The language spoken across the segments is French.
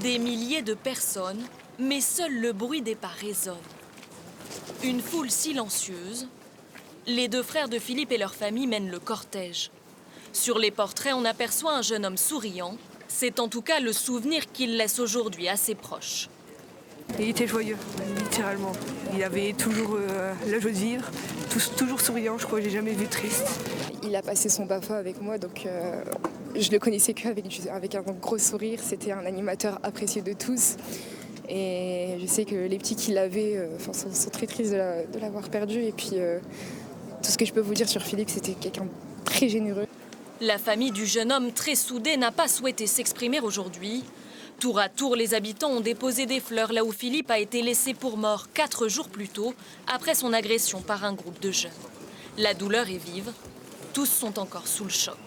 Des milliers de personnes, mais seul le bruit des pas résonne. Une foule silencieuse. Les deux frères de Philippe et leur famille mènent le cortège. Sur les portraits, on aperçoit un jeune homme souriant. C'est en tout cas le souvenir qu'il laisse aujourd'hui à ses proches. Il était joyeux, littéralement. Il avait toujours la joie de vivre, toujours souriant, je crois que j'ai jamais vu triste. Il a passé son BAFA avec moi, donc je le connaissais qu'avec un gros sourire. C'était un animateur apprécié de tous. Et je sais que les petits qui l'avaient sont très tristes de l'avoir perdu. Et puis tout ce que je peux vous dire sur Philippe, c'était quelqu'un de très généreux. La famille du jeune homme très soudé n'a pas souhaité s'exprimer aujourd'hui. Tour à tour, les habitants ont déposé des fleurs là où Philippe a été laissé pour mort 4 jours plus tôt, après son agression par un groupe de jeunes. La douleur est vive. Tous sont encore sous le choc.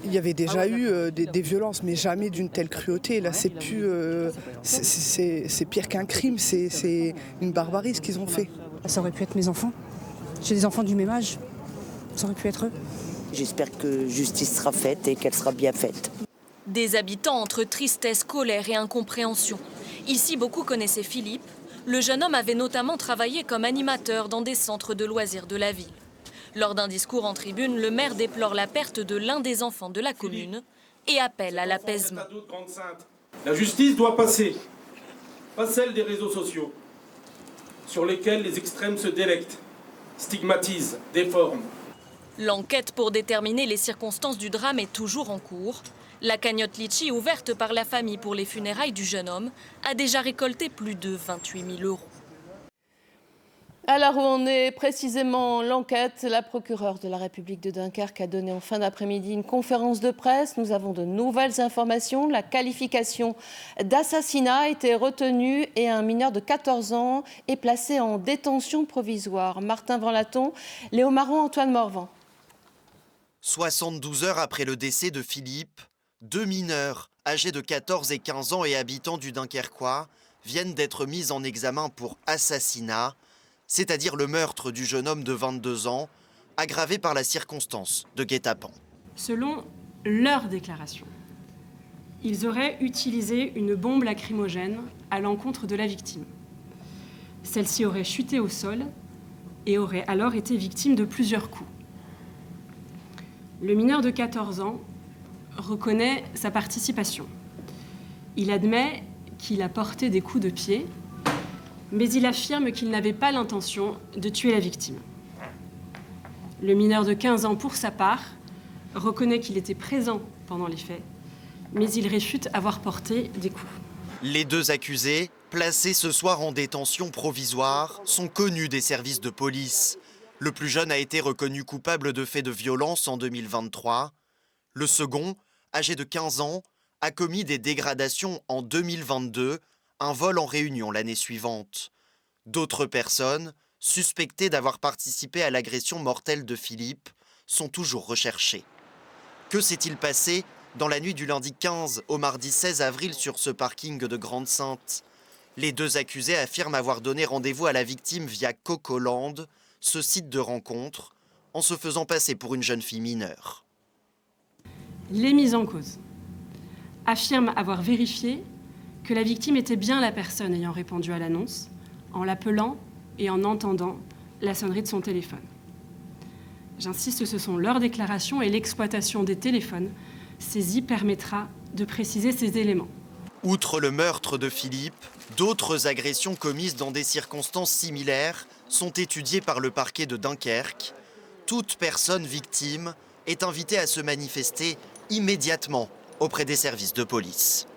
Il y avait déjà eu des violences, mais jamais d'une telle cruauté. Là, c'est plus, c'est pire qu'un crime, c'est une barbarie ce qu'ils ont fait. Ça aurait pu être mes enfants. J'ai des enfants du même âge. Ça aurait pu être eux. J'espère que justice sera faite et qu'elle sera bien faite. Des habitants entre tristesse, colère et incompréhension. Ici, beaucoup connaissaient Philippe. Le jeune homme avait notamment travaillé comme animateur dans des centres de loisirs de la ville. Lors d'un discours en tribune, le maire déplore la perte de l'un des enfants de la commune et appelle à l'apaisement. La justice doit passer, pas celle des réseaux sociaux, sur lesquels les extrêmes se délectent, stigmatisent, déforment. L'enquête pour déterminer les circonstances du drame est toujours en cours. La cagnotte Litchi, ouverte par la famille pour les funérailles du jeune homme, a déjà récolté plus de 28 000 €. Alors où en est précisément l'enquête, la procureure de la République de Dunkerque a donné en fin d'après-midi une conférence de presse. Nous avons de nouvelles informations. La qualification d'assassinat a été retenue et un mineur de 14 ans est placé en détention provisoire. Martin Vanlaton, Léo Marron, Antoine Morvan. 72 heures après le décès de Philippe, 2 mineurs âgés de 14 et 15 ans et habitants du Dunkerquois viennent d'être mis en examen pour assassinat, c'est-à-dire le meurtre du jeune homme de 22 ans, aggravé par la circonstance de guet-apens. Selon leur déclaration, ils auraient utilisé une bombe lacrymogène à l'encontre de la victime. Celle-ci aurait chuté au sol et aurait alors été victime de plusieurs coups. Le mineur de 14 ans reconnaît sa participation. Il admet qu'il a porté des coups de pied, mais il affirme qu'il n'avait pas l'intention de tuer la victime. Le mineur de 15 ans, pour sa part, reconnaît qu'il était présent pendant les faits, mais il réfute avoir porté des coups. Les deux accusés, placés ce soir en détention provisoire, sont connus des services de police. Le plus jeune a été reconnu coupable de faits de violence en 2023. Le second, âgé de 15 ans, a commis des dégradations en 2022, un vol en Réunion l'année suivante. D'autres personnes, suspectées d'avoir participé à l'agression mortelle de Philippe, sont toujours recherchées. Que s'est-il passé dans la nuit du lundi 15 au mardi 16 avril sur ce parking de Grande-Synthe? Les deux accusés affirment avoir donné rendez-vous à la victime via Cocoland, ce site de rencontre, en se faisant passer pour une jeune fille mineure. Les mises en cause affirment avoir vérifié que la victime était bien la personne ayant répondu à l'annonce, en l'appelant et en entendant la sonnerie de son téléphone. J'insiste, ce sont leurs déclarations et l'exploitation des téléphones saisis permettra de préciser ces éléments. Outre le meurtre de Philippe, d'autres agressions commises dans des circonstances similaires sont étudiées par le parquet de Dunkerque. Toute personne victime est invitée à se manifester immédiatement auprès des services de police.